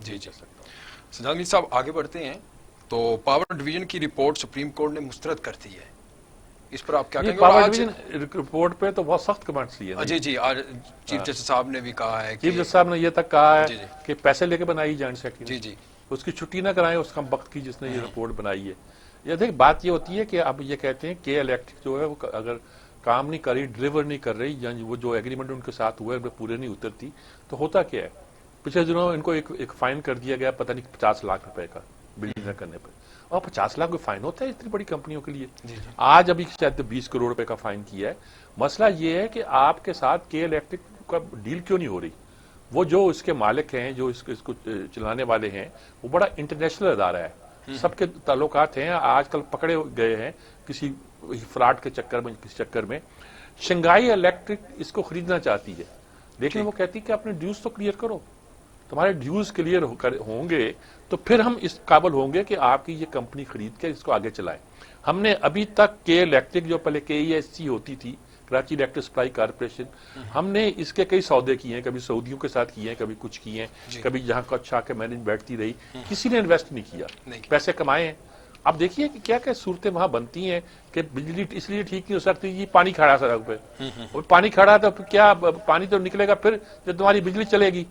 جی جی سجاد میر صاحب آگے بڑھتے ہیں تو پاور ڈویژن کی رپورٹ سپریم کورٹ نے مسترد کر دی ہے، اس پر آپ کیا کہیں گے؟ پاور ڈویژن رپورٹ پہ تو بہت سخت کمنٹس لیے جی جی آج چیف جسٹس صاحب نے بھی کہا ہے، چیف جسٹس صاحب نے یہ تک کہا ہے جی جی کہ پیسے لے کے بنائی جوائنٹ سیکرٹری، جی جی اس کی چھٹی نہ کرائیں اس کم وقت کی جس نے یہ رپورٹ بنائی ہے۔ یہ دیکھ بات یہ ہوتی ہے کہ اب یہ کہتے ہیں کہ الیکٹرک جو ہے وہ اگر کام نہیں کر رہی، ڈلیور نہیں کر رہی، یا وہ جو ایگریمنٹ ان کے ساتھ ہوا ہے پورے نہیں اترتی، تو ہوتا کیا ہے؟ پچھلے دنوں ان کو ایک فائن کر دیا گیا پتہ نہیں 50 لاکھ روپے کا بل نہ کرنے پہ، اور 50 لاکھ کوئی فائن ہوتا ہے اتنی بڑی کمپنیوں کے لیے؟ آج ابھی شاید 20 کروڑ روپے کا فائن کیا ہے۔ مسئلہ یہ ہے کہ آپ کے ساتھ کے الیکٹرک کا ڈیل کیوں نہیں ہو رہی؟ وہ جو اس کے مالک ہیں، جو اس کو چلانے والے ہیں، وہ بڑا انٹرنیشنل ادارہ ہے، سب کے تعلقات ہیں، آج کل پکڑے گئے ہیں کسی فراڈ کے چکر میں، کسی چکر میں۔ شنگھائی الیکٹرک اس کو خریدنا چاہتی ہے، لیکن وہ کہتی ہے کہ اپنے ڈیوز تو کلیئر کرو، تمہارے ڈیوز کلیئر ہوں گے تو پھر ہم اس قابل ہوں گے کہ آپ کی یہ کمپنی خرید کے اس کو آگے چلائیں۔ ہم نے ابھی تک کے الیکٹرک جو پہلے کے ای ایس سی ہوتی تھی، کراچی الیکٹرک سپلائی کارپوریشن، ہم نے اس کے کئی سودے کیے ہیں، کبھی سعودیوں کے ساتھ کیے ہیں، کبھی کچھ کیے ہیں، کبھی جہاں کو اچھا کے مینج بیٹھتی رہی، کسی نے انویسٹ نہیں کیا، پیسے کمائے ہیں۔ اب دیکھیے کہ کیا کیا صورتیں وہاں بنتی ہیں کہ بجلی اس لیے ٹھیک نہیں ہو سکتی، یہ پانی کھڑا سڑک پہ، اور پانی کھڑا تو کیا پانی تو نکلے گا پھر جب تمہاری بجلی چلے گی؟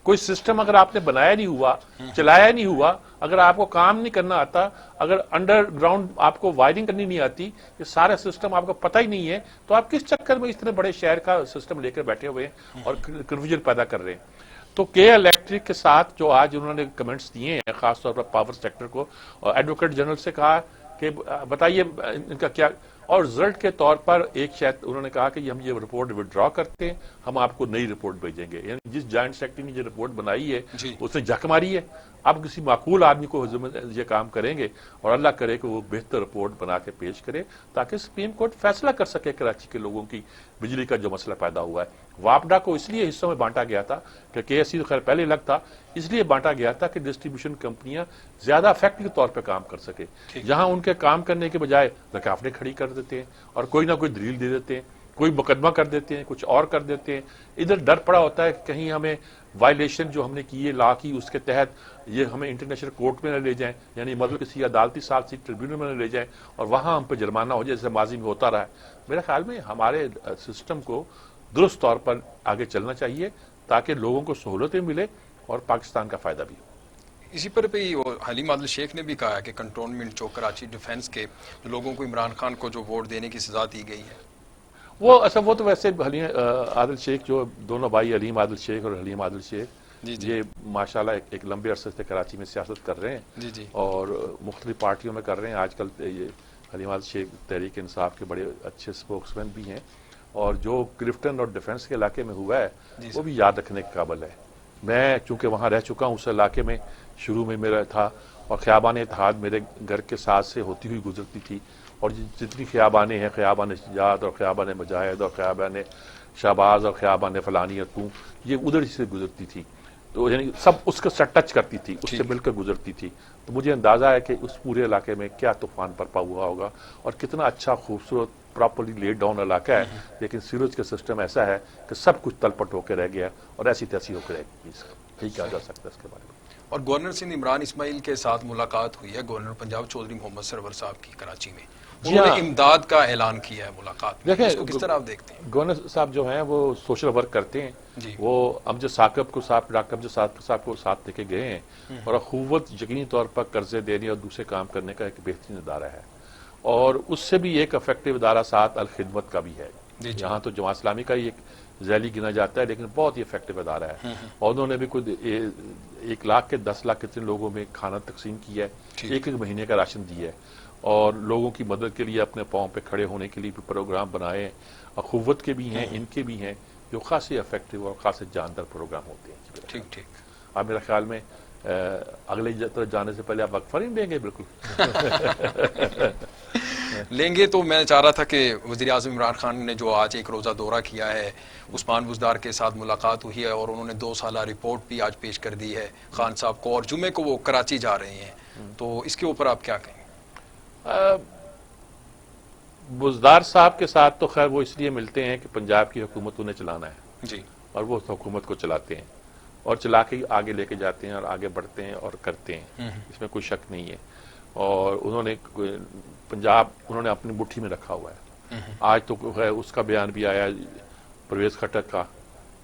کوئی سسٹم اگر آپ نے بنایا نہیں ہوا، چلایا نہیں ہوا، اگر آپ کو کام نہیں کرنا آتا، اگر انڈر گراؤنڈ آپ کو وائرنگ کرنی نہیں آتی، یہ سارا سسٹم آپ کو پتہ ہی نہیں ہے، تو آپ کس چکر میں اتنے بڑے شہر کا سسٹم لے کر بیٹھے ہوئے ہیں اور کنفیوژن پیدا کر رہے ہیں؟ تو کے الیکٹرک کے ساتھ جو آج انہوں نے کمنٹس دیے ہیں، خاص طور پر پاور سیکٹر کو، اور ایڈوکیٹ جنرل سے کہا کہ بتائیے ان کا کیا، اور رزلٹ کے طور پر ایک شاید انہوں نے کہا کہ ہم یہ رپورٹ وڈرا کرتے ہیں، ہم آپ کو نئی رپورٹ بھیجیں گے۔ یعنی جس جوائنٹ سیکرٹری نے یہ رپورٹ بنائی ہے اس نے جھک ماری ہے، اب کسی معقول آدمی کو یہ کام کریں گے، اور اللہ کرے کہ وہ بہتر رپورٹ بنا کے پیش کرے تاکہ سپریم کورٹ فیصلہ کر سکے کراچی کے لوگوں کی بجلی کا جو مسئلہ پیدا ہوا ہے۔ واپڈا کو اس لیے حصوں میں بانٹا گیا تھا کہ کے ایس سی خیر پہلے الگ تھا، اس لیے بانٹا گیا تھا کہ ڈسٹریبیوشن کمپنیاں زیادہ افیکٹو طور پہ کام کر سکے، جہاں ان کے کام کرنے کے بجائے رکاوٹیں کھڑی کر دیتے ہیں اور کوئی نہ کوئی دلیل دے دیتے ہیں، کوئی مقدمہ کر دیتے ہیں، کچھ اور کر دیتے ہیں۔ ادھر ڈر پڑا ہوتا ہے کہ کہیں ہمیں وائلیشن جو ہم نے کی ہے لا کی، اس کے تحت یہ ہمیں انٹرنیشنل کورٹ میں نہ لے جائیں، یعنی مطلب کسی عدالتی ثالثی ٹریبیونل میں نہ لے جائیں اور وہاں ہم پہ جرمانہ ہو جائے جیسے ماضی میں ہوتا رہا ہے۔ میرے خیال میں ہمارے سسٹم کو درست طور پر آگے چلنا چاہیے تاکہ لوگوں کو سہولتیں ملے اور پاکستان کا فائدہ بھی ہو۔ اسی پر بھی حلیم عادل شیخ نے بھی کہا کہ کنٹونمنٹ جو کراچی ڈیفنس کے لوگوں کو عمران خان کو جو ووٹ دینے کی سزا دی گئی ہے، وہ تو ویسے حلیم عادل شیخ جو دونوں بھائی حلیم عادل شیخ اور حلیم عادل شیخ، یہ ماشاءاللہ ایک لمبے عرصے سے کراچی میں سیاست کر رہے ہیں اور مختلف پارٹیوں میں کر رہے ہیں۔ آج کل یہ حلیم عادل شیخ تحریک انصاف کے بڑے اچھے سپوکس مین بھی ہیں، اور جو کلفٹن اور ڈیفنس کے علاقے میں ہوا ہے وہ بھی یاد رکھنے کے قابل ہے۔ میں چونکہ وہاں رہ چکا ہوں، اس علاقے میں شروع میں میرا تھا، اور خیابان اتحاد میرے گھر کے ساتھ سے ہوتی ہوئی گزرتی تھی، اور جتنی خیابانیں ہیں، خیابان شجاعت اور خیابان مجاہد اور خیابان شہباز اور خیابان فلانی اور تو، یہ ادھر سے گزرتی تھی، تو یعنی سب اس کے ساتھ ٹچ کرتی تھی، اس سے مل کر گزرتی تھی۔ تو مجھے اندازہ ہے کہ اس پورے علاقے میں کیا طوفان برپا ہوا ہوگا، اور کتنا اچھا خوبصورت پراپرلی لیڈ ڈاؤن علاقہ ہے، لیکن سیوریج کا سسٹم ایسا ہے کہ سب کچھ تلپٹ ہو کے رہ گیا اور ایسی تیسی ہو کے رہ گئی۔ یہی کہا جا سکتا ہے اس کے بارے میں۔ اور گورنر سندھ عمران اسماعیل کے ساتھ ملاقات ہوئی ہے، گورنر پنجاب چودھری محمد سرور صاحب کی کراچی میں، انہوں نے امداد کا اعلان کیا ہے ملاقات میں، اس کو کس طرح آپ دیکھتے ہیں؟ گورنر صاحب جو ہیں وہ سوشل ورک کرتے ہیں، وہ امجد ثاقب کو ڈاکٹر امجد ثاقب صاحب کو ساتھ لے کے گئے ہیں، اور اخوت یقینی طور پر قرضے دینے اور دوسرے کام کرنے کا ایک بہترین ادارہ ہے، اور اس سے بھی ایک افیکٹو ادارہ ساتھ الخدمت کا بھی ہے۔ یہاں تو جماعت اسلامی کا ہی ایک ذیلی گنا جاتا ہے، لیکن بہت ہی افیکٹو ادارہ ہے، اور انہوں نے بھی کوئی 1 لاکھ کے 10 لاکھ کتنے لوگوں میں کھانا تقسیم کیا ہے، ایک مہینے کا راشن دیا ہے، اور لوگوں کی مدد کے لیے اپنے پاؤں پہ کھڑے ہونے کے لیے بھی پروگرام بنائے ہیں۔ اخوت کے بھی ہیں، ان کے بھی ہیں، جو خاصے افیکٹو اور خاصے جاندار پروگرام ہوتے ہیں۔ ٹھیک ٹھیک، آپ میرے خیال میں اگلے طرف جانے سے پہلے آپ وقفہ نہیں دیں گے؟ بالکل لیں گے۔ تو میں چاہ رہا تھا کہ وزیر اعظم عمران خان نے جو آج ایک روزہ دورہ کیا ہے، عثمان بزدار کے ساتھ ملاقات ہوئی ہے، اور انہوں نے 2 سالہ رپورٹ بھی آج پیش کر دی ہے خان صاحب کو، اور جمعے کو وہ کراچی جا رہے ہیں، تو اس کے اوپر آپ کیا کہیں؟ بزدار صاحب کے ساتھ تو خیر وہ اس لیے ملتے ہیں کہ پنجاب کی حکومت انہیں چلانا ہے، جی، اور وہ حکومت کو چلاتے ہیں، اور چلا کے آگے لے کے جاتے ہیں اور آگے بڑھتے ہیں اور کرتے ہیں، اس میں کوئی شک نہیں ہے. اور انہوں نے پنجاب انہوں نے اپنی مٹھی میں رکھا ہوا ہے. آج تو اس کا بیان بھی آیا پرویز خٹک کا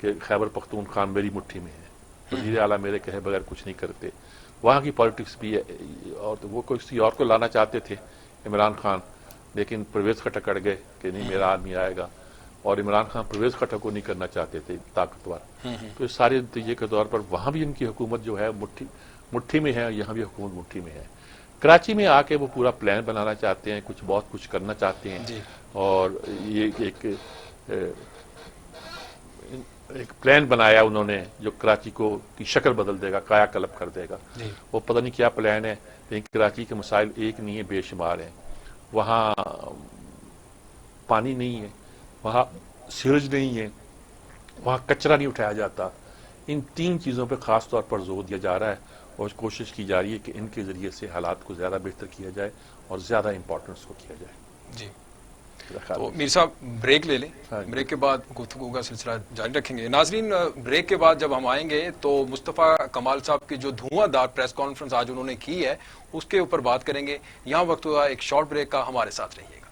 کہ خیبر پختونخوا میری مٹھی میں ہے، وزیر اعلیٰ میرے کہے بغیر کچھ نہیں کرتے. وہاں کی پالیٹکس بھی ہے، اور وہ کسی اور کو لانا چاہتے تھے عمران خان، لیکن پرویز خٹک اڑ گئے کہ نہیں میرا آدمی آئے گا، اور عمران خان پرویز خٹک کو نہیں کرنا چاہتے تھے طاقتور. تو اس سارے نتیجے کے طور پر وہاں بھی ان کی حکومت جو ہے مٹھی میں ہے، یہاں بھی حکومت مٹھی میں ہے. کراچی میں آ کے وہ پورا پلان بنانا چاہتے ہیں، بہت کچھ کرنا چاہتے ہیں، اور یہ ایک پلان بنایا انہوں نے جو کراچی کو کی شکل بدل دے گا، کایا کلپ کر دے گا. وہ پتہ نہیں کیا پلان ہے، لیکن کراچی کے مسائل ایک نہیں ہے، بے شمار ہیں. وہاں پانی نہیں ہے، وہاں سیوریج نہیں ہے، وہاں کچرا نہیں اٹھایا جاتا. ان 3 چیزوں پہ خاص طور پر زور دیا جا رہا ہے، اور کوشش کی جا رہی ہے کہ ان کے ذریعے سے حالات کو زیادہ بہتر کیا جائے اور زیادہ امپورٹنس کو کیا جائے. جی تو میر صاحب بریک لے لیں، بریک کے بعد گفتگو کا سلسلہ جاری رکھیں گے. ناظرین بریک کے بعد جب ہم آئیں گے تو مصطفیٰ کمال صاحب کی جو دھواں دار پریس کانفرنس آج انہوں نے کی ہے اس کے اوپر بات کریں گے. یہاں وقت ہوا ایک شارٹ بریک کا، ہمارے ساتھ رہیے گا.